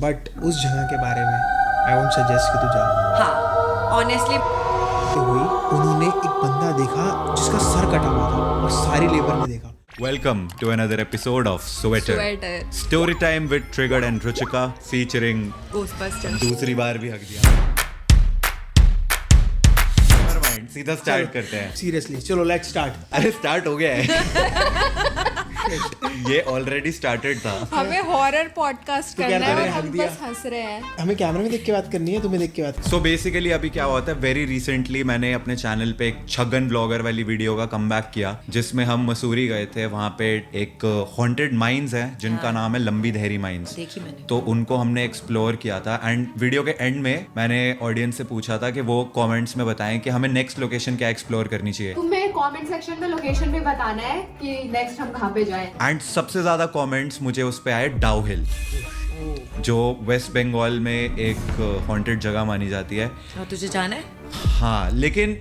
But उस जगह के बारे में आई वोंट सजेस्ट कि तू जा। हाँ ऑनेस्टली हुई उन्होंने एक बंदा देखा जिसका सर कटा हुआ था और सारी लेबर ने देखा। Welcome to another episode of Sweater. Story time with Triggered and Ruchika featuring Ghostbusters। दूसरी बार भी हक दिया। Never mind, सीधा स्टार्ट करते हैं। सीरियसली चलो लेट्स स्टार्ट। अरे स्टार्ट हो गया है। ये ऑलरेडी स्टार्टेड था। हमें हॉरर पॉडकास्ट तो करना क्या है कर और रहे हैं, हम हक दिया? बस हंस रहे हैं। हमें कैमरे में देख के बात करनी है, तुम्हें देख के बात। सो बेसिकली अभी क्या होता है, वेरी रिसेंटली मैंने अपने चैनल पे एक छगन ब्लॉगर वाली वीडियो का कमबैक किया जिसमें हम मसूरी गए थे। वहाँ पे एक हॉन्टेड माइंस है जिनका नाम है लंबी धैरी माइंस। देखी मैंने। तो उनको हमने एक्सप्लोर किया था एंड वीडियो के एंड में मैंने ऑडियंस से पूछा था कि वो कमेंट्स में बताएं कि हमें नेक्स्ट लोकेशन क्या एक्सप्लोर करनी चाहिए। तुम्हें कमेंट सेक्शन में लोकेशन भी बताना है कि नेक्स्ट हम कहाँ पे जाएं। एंड सबसे ज्यादा कमेंट्स मुझे उस पे आए डाउ हिल, जो वेस्ट बंगाल में एक हॉन्टेड जगह मानी जाती है। और तुझे जाना है? हाँ, लेकिन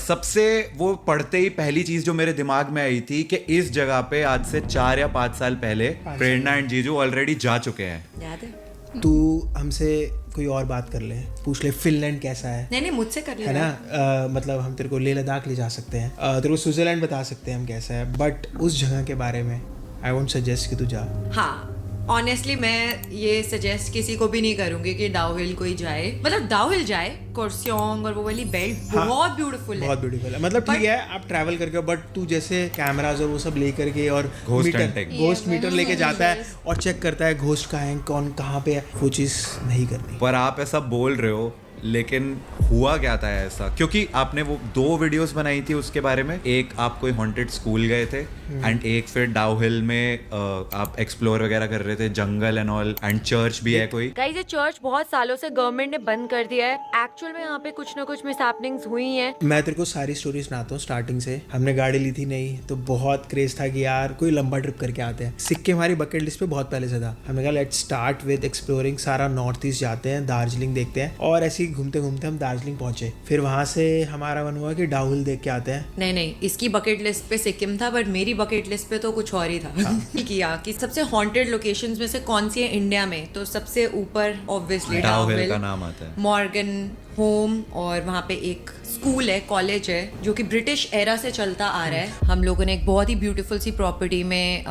सबसे वो पढ़ते ही पहली चीज जो मेरे दिमाग में आई थी कि इस जगह पे आज से 4 या 5 साल पहले प्रेरणा एंड जीजू ऑलरेडी जा चुके हैं। याद है? तू हमसे कोई और बात कर ले, पूछ ले फिनलैंड कैसा है। नहीं मुझसे कर है लेना। ना, मतलब हम तेरे को लेह लद्दाख ले जा सकते हैं, तेरे को स्विट्जरलैंड बता सकते हैं हम कैसा है, बट उस जगह के बारे में आई वोंट सजेस्ट कि तू जा। हाँ ऑनेस्टली मैं ये सजेस्ट किसी को भी नहीं करूंगी कि डाउहिल कोई जाए, मतलब डाउहिल जाए। कोर्सियोंग और वो वाली बेल्ट हाँ, बहुत ब्यूटीफुल है। बहुत ब्यूटीफुल है, मतलब ठीक है आप ट्रैवल करके, बट तू जैसे कैमराज और वो सब लेकर के और घोस्ट मीटर लेके जाता है और चेक करता है घोस्ट कहाँ है, कौन कहाँ पे है, वो चीज़ नहीं करनी। पर आप ऐसा बोल रहे हो, लेकिन हुआ क्या था ऐसा? क्योंकि आपने वो 2 वीडियोस बनाई थी उसके बारे में, एक आप कोई हॉन्टेड स्कूल गए थे एंड एक फिर डाउ हिल में आप एक्सप्लोर वगैरह कर रहे थे, jungle and all, and church भी है कोई। गाइस ये चर्च बहुत सालों से गवर्नमेंट ने बंद कर दिया है। एक्चुअल में यहाँ पे कुछ ना कुछ मिसहैपनिंग्स हुई हैं। मैं तेरे को सारी स्टोरी सुनाता हूँ स्टार्टिंग से। हमने गाड़ी ली थी नहीं, तो बहुत क्रेज था कि यार कोई लंबा ट्रिप करके आते हैं। सिक्किम हमारी बकेट लिस्ट पे बहुत पहले से था। हमने कहा लेट्स स्टार्ट विद एक्सप्लोरिंग, सारा नॉर्थ ईस्ट जाते हैं, दार्जिलिंग देखते हैं, और ऐसे ही घूमते घूमते हम दार्जिलिंग पहुंचे। फिर वहां से हमारा मन हुआ कि डाउ हिल देख के आते हैं। नहीं इसकी बकेट लिस्ट पे सिक्किम था, बट मेरी बकेट लिस्ट पे तो कुछ और ही था। किया कि सबसे हॉन्टेड लोकेशंस में से कौन सी है इंडिया में, तो सबसे ऊपर ऑब्वियसली डाउ हिल का नाम आता है। मॉर्गन होम, और वहाँ पे एक स्कूल है, कॉलेज है, जो कि ब्रिटिश एरा से चलता आ रहा है। हम लोगों ने एक बहुत ही ब्यूटीफुल सी प्रॉपर्टी में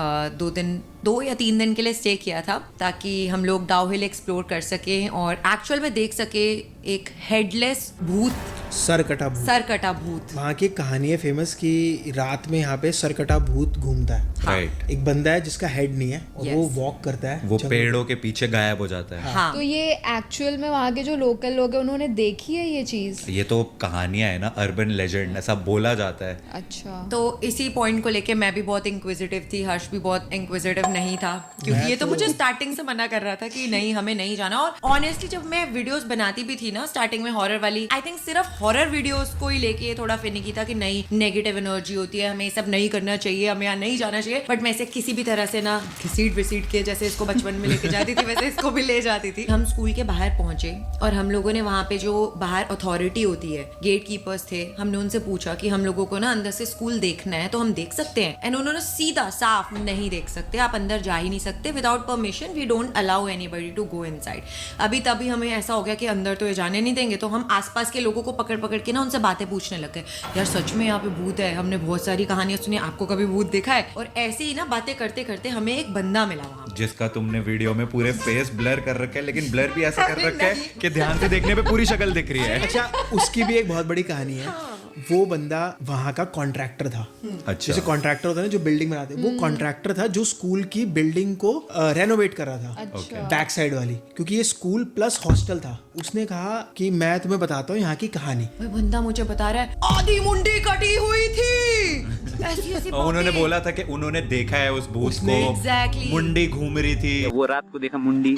2 या 3 दिन के लिए स्टे किया था, ताकि हम लोग डाउ हिल एक्सप्लोर कर सके और एक्चुअल में देख सके एक हेडलेस भूत, सर कटा भूत। वहाँ की कहानी है फेमस कि रात में यहाँ पे सरकटा भूत घूमता है। राइट। एक बंदा है जिसका हेड नहीं है और Yes. वो वॉक करता है, वो पेड़ों के पीछे गायब हो जाता है। हाँ तो ये एक्चुअल में वहाँ के जो लोकल लोग हैं उन्होंने देखी है ये चीज? ये तो कहानियां है ना, अर्बन लेजेंड, ऐसा बोला जाता है। अच्छा। तो इसी पॉइंट को लेके मैं भी बहुत इंक्विजिटिव थी, हर्ष भी बहुत इंक्विजिटिव नहीं था, क्योंकि ये तो मुझे स्टार्टिंग से मना कर रहा था कि नहीं हमें नहीं जाना। और ऑनेस्टली जब मैं वीडियोस बनाती भी थी ना स्टार्टिंग में हॉरर वाली, आई थिंक सिर्फ हॉरर वीडियोस को ही लेके थोड़ा फिनिकी था कि नहीं नेगेटिव एनर्जी होती है, हमें ये सब नहीं करना चाहिए, हमें यहाँ नहीं जाना चाहिए। बट मैं इसे किसी भी तरह से ना घसीट विसीट के, जैसे इसको बचपन में लेके जाती थी वैसे इसको भी ले जाती थी। हम स्कूल के बाहर पहुंचे और हम लोगों ने वहाँ पे जो बाहर अथॉरिटी होती है, गेट कीपर्स थे, हमने उनसे पूछा कि हम लोगों को ना अंदर से स्कूल देखना है तो हम देख सकते हैं। एंड उन्होंने सीधा साफ नहीं देख सकते, आप अंदर जा ही नहीं सकते, without permission we don't allow anybody to go inside. अभी तभी हमें ऐसा हो गया कि अंदर तो ये जाने नहीं देंगे, तो हम आसपास के लोगों को पकड़ पकड़ के ना उनसे बातें पूछने लग गए, यार सच में यहाँ पे भूत है, हमने बहुत सारी कहानियां सुनी, आपको कभी भूत देखा है? और ऐसे ही ना बातें करते करते हमें एक बंदा मिला वहाँ, जिसका तुमने वीडियो में पूरे फेस ब्लर कर रखा है, लेकिन ब्लर भी ऐसा कर रखा है कि ध्यान से देखने पे पूरी शक्ल दिख रही है। अच्छा, उसकी भी एक बहुत बड़ी कहानी है। वो बंदा वहाँ का कॉन्ट्रैक्टर था। अच्छा। जैसे कॉन्ट्रैक्टर होता है ना जो बिल्डिंग बनाते हैं, वो कॉन्ट्रैक्टर था जो स्कूल की बिल्डिंग को रेनोवेट कर रहा था। अच्छा। बैक साइड वाली, क्योंकि ये स्कूल प्लस हॉस्टल था। उसने कहा कि मैं तुम्हें बताता हूँ यहाँ की कहानी। वो बंदा मुझे बता रहा है आधी मुंडी कटी हुई थी, ऐसी ऐसी और उन्होंने बातें। बोला था कि उन्होंने देखा है उस भूत को, Exactly. मुंडी घूम रही थी। वो रात को देखा मुंडी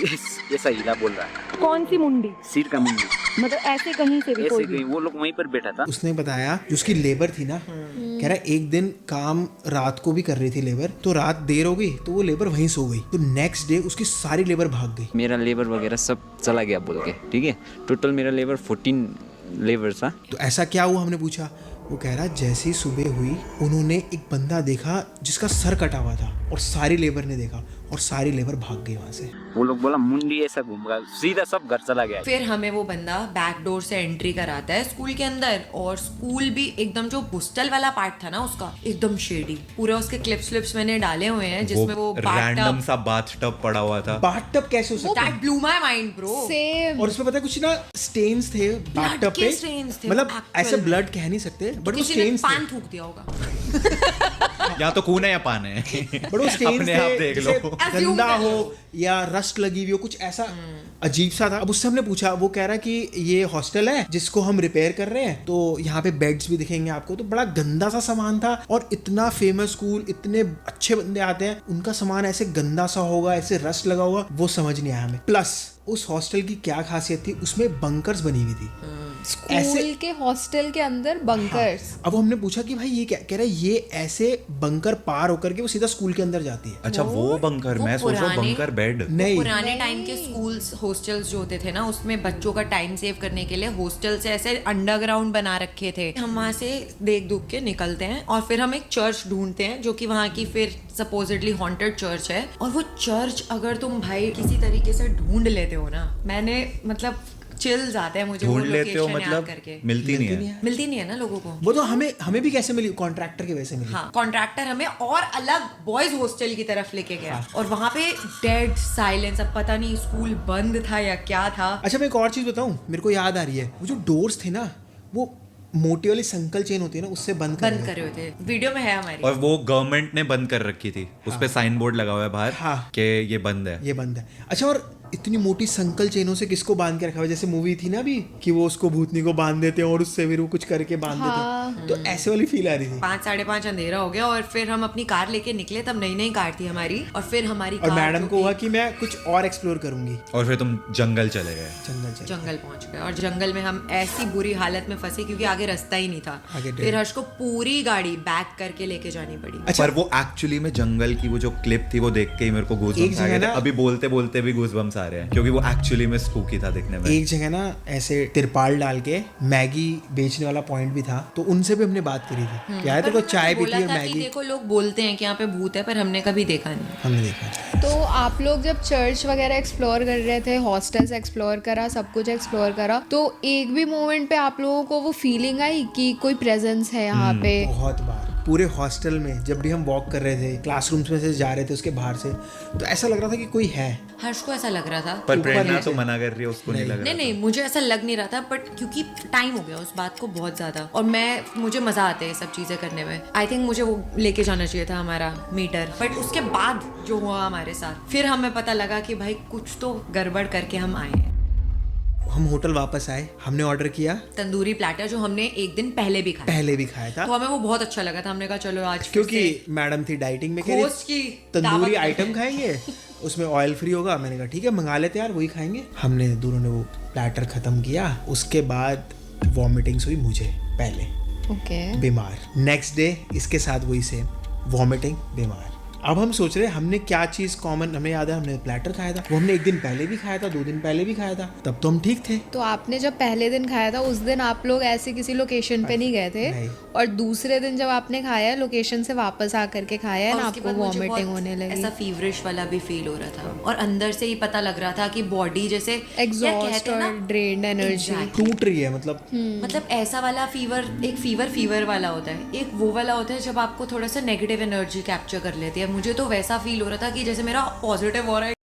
ऐसा हीरा बोल रहा है, कौन सी मुंडी? सिर का मुंडी, मतलब ऐसे कहीं से भी ऐसे कोई कहीं वो लोग वहीं पर बैठा था। उसने बताया जो उसकी लेबर थी ना, कह रहा एक दिन काम रात को भी कर रही थी लेबर, तो रात देर हो गई तो वो लेबर वहीं सो गई, तो नेक्स्ट डे उसकी सारी लेबर भाग गई। मेरा लेबर वगैरह सब चला गया बोल के, ठीक है। टोटल मेरा लेबर 14 लेबर था। तो ऐसा क्या हुआ, हमने पूछा। वो कह रहा जैसी सुबह हुई उन्होंने एक बंदा देखा जिसका सर कटा हुआ था और सारी लेबर ने देखा और सारी लेबर भाग गई वहां से। वो लोग बोला मुंडी ऐसा घूम गया, सीधा सब घर चला गया। फिर हमें वो बंदा बैक डोर से एंट्री कराता है स्कूल के अंदर, और स्कूल भी एकदम जो हॉस्टल वाला पार्ट था ना उसका एकदम शेडी, पूरा उसके क्लिप्स मैंने डाले हुए हैं जिसमें वो रैंडम सा बाथटब पड़ा हुआ था। बाथटब कैसे हो सकता है? That blue my mind bro. Same. और उसमें पता है कुछ ना स्टेन्स थे बाथटब के पे, stains थे, मतलब actual ऐसे में। ब्लड कह नहीं सकते बट वो किसी ने स्टेन्स पान थे। थूक दिया होगा। या तो खून है या पान है। बट वो स्टेन्स अपने आप थे देख जैसे लो। Assume गंदा कर लो। हो या रस्ट लगी हुई हो, कुछ ऐसा अजीब सा था। अब उससे हमने पूछा, वो कह रहा है कि ये हॉस्टल है जिसको हम रिपेयर कर रहे हैं, तो यहाँ पे बेड्स भी दिखेंगे आपको। तो बड़ा गंदा सा सामान था, और इतना फेमस स्कूल, इतने अच्छे बंदे आते हैं, उनका सामान ऐसे गंदा सा होगा, ऐसे रस्ट लगा होगा, वो समझ नहीं आया हमें। प्लस उस हॉस्टल की क्या खासियत थी, उसमें बंकर्स बनी हुई थी स्कूल के हॉस्टल के अंदर बंकर्स। अब हमने पूछा कि भाई ये क्या, कह रहे ये ऐसे बंकर पार होकर के वो सीधा स्कूल के अंदर जाती है। अच्छा वो बंकर, वो मैं सोच रहा हूँ पुराने- बंकर बेड। नहीं, पुराने टाइम के स्कूल्स हॉस्टल्स जो होते थे ना, उसमें बच्चों का टाइम सेव करने के लिए हॉस्टल से ऐसे अंडरग्राउंड बना रखे थे। हम वहां से देख दुख के निकलते हैं और फिर हम एक चर्च ढूंढते हैं जो कि वहां की फिर सपोजिटली हॉन्टेड चर्च है। और वो चर्च अगर तुम भाई किसी तरीके से ढूंढ लेते हो ना, मैंने मतलब चिल्स आते हैं मुझे वो ढूंढ लेते हो लोकेशन याद मतलब करके। मिलती नहीं है। मिलती नहीं है ना लोगों को। वो तो हमें भी कैसे मिली, कॉन्ट्रैक्टर की वजह से मिली। हाँ, कॉन्ट्रैक्टर हमें और अलग बॉयज हॉस्टल की तरफ लेके गया, और वहां पे डेड साइलेंस। अब पता नहीं स्कूल बंद था या क्या था। अच्छा मैं एक और चीज बताऊं, मेरे को याद आ रही है, वो जो डोर्स थे ना, वो मोटी वाली संकल चेन होती है ना, उससे बंद करे हुए थे। वीडियो में है हमारी। और वो गवर्नमेंट ने बंद कर रखी थी, उस पे साइन बोर्ड लगा हुआ है बाहर हाँ। कि ये बंद है। ये बंद है। अच्छा, और इतनी मोटी संकल चेनों से किसको बांध के रखा हुआ है? जैसे मूवी थी ना अभी कि वो उसको भूतनी को बांध देते हैं और उससे फिर वो कुछ करके बांध देते हैं, तो ऐसे वाली फील आ रही थी। 5 साढ़े 5 अंधेरा हो गया, और फिर हम अपनी कार लेके निकले। तब नई कार थी हमारी, और फिर हमारी और कार मैडम जो को हुआ कि मैं कुछ और एक्सप्लोर करूंगी, और फिर तुम जंगल चले गए। जंगल चले। जंगल पहुंच गए, और जंगल में हम ऐसी बुरी हालत में फंसे क्योंकि आगे रास्ता ही नहीं था। आगे फिर हर्ष को पूरी गाड़ी बैक करके लेके जानी पड़ी। अच्छा, पर वो एक्चुअली में जंगल की वो जो क्लिप थी वो देख के ही मेरे को एक गूज़बम्स आ जगह गए थे। ना- अभी बोलते बोलते भी गूज़बम्स आ रहे हैं क्योंकि वो एक्चुअली में स्पूकी था दिखने में। एक जगह ना ऐसे तिरपाल डाल के मैगी बेचने वाला पॉइंट भी था, तो उनसे भी हमने बात करी थी। क्या है, तो पर चाय बोला पीती है था कि मैगी, देखो लोग बोलते हैं कि यहाँ पे भूत है, पर हमने कभी देखा नहीं। हमने देखा। तो आप लोग जब चर्च वगैरह एक्सप्लोर कर रहे थे, हॉस्टल्स एक्सप्लोर करा, सब कुछ एक्सप्लोर करा, तो एक भी मोमेंट पे आप लोगों को वो फीलिंग आई कि कोई प्रेजेंस है यहाँ पे? बहुत बार पूरे हॉस्टल में जब भी हम वॉक कर रहे थे, क्लासरूम्स में से जा रहे थे उसके बाहर से, तो ऐसा लग रहा था कि कोई है। हर्ष को ऐसा लग रहा था। पर ऊपर प्रेरणा नीचे। तो मना कर रही है, उसको नहीं लग रहा नहीं था। नहीं, मुझे ऐसा लग नहीं रहा था, बट क्योंकि टाइम हो गया उस बात को बहुत ज्यादा, और मुझे मजा आता है ये सब चीजें करने में। आई थिंक मुझे वो लेके जाना चाहिए था हमारा मीटर, बट उसके बाद जो हुआ हमारे साथ, फिर हमें पता लगा कि भाई कुछ तो गड़बड़ करके हम आए हैं। हम होटल वापस आए, हमने ऑर्डर किया, तंदूरी प्लेटर जो हमने एक दिन पहले भी खाया, पहले भी खाया था, तो हमें वो बहुत अच्छा लगा था। हमने कहा चलो आज फिर क्योंकि से मैडम थी डाइटिंग में, कह रही होस्ट की तंदूरी दावत आइटम में। खाएंगे, उसमें ऑयल फ्री होगा। मैंने कहा ठीक है मंगा लेते यार, वही खाएंगे। हमने दोनों ने वो प्लेटर खत्म किया, उसके बाद वॉमिटिंग्स हुई मुझे पहले, ओके। बीमार। नेक्स्ट डे इसके साथ वही सेम, वॉमिटिंग, बीमार। अब हम सोच रहे हैं हमने क्या चीज़ कॉमन, हमें याद है हमने प्लेटर खाया था, वो हमने एक दिन पहले भी खाया था, 2 दिन पहले भी खाया था, तब तो हम ठीक थे। तो आपने जब पहले दिन खाया था उस दिन आप लोग ऐसे किसी लोकेशन पे नहीं गए थे, नहीं। और दूसरे दिन जब आपने खाया लोकेशन से वापस आकर के खाया है और ना, उसके आपको बाद मुझे वॉमिटिंग बहुत होने लगी, ऐसा फीवरिश वाला भी फील हो रहा था, और अंदर से ही पता लग रहा था कि बॉडी जैसे यार एग्जॉस्ट कहते हैं और ना, ड्रेन्ड एनर्जी। Exactly. टूट रही है मतलब। मतलब ऐसा वाला फीवर, एक फीवर वाला होता है, एक वो वाला होता है जब आपको थोड़ा सा नेगेटिव एनर्जी कैप्चर कर लेती है। मुझे तो वैसा फील हो रहा था कि जैसे मेरा पॉजिटिव हो रहा है।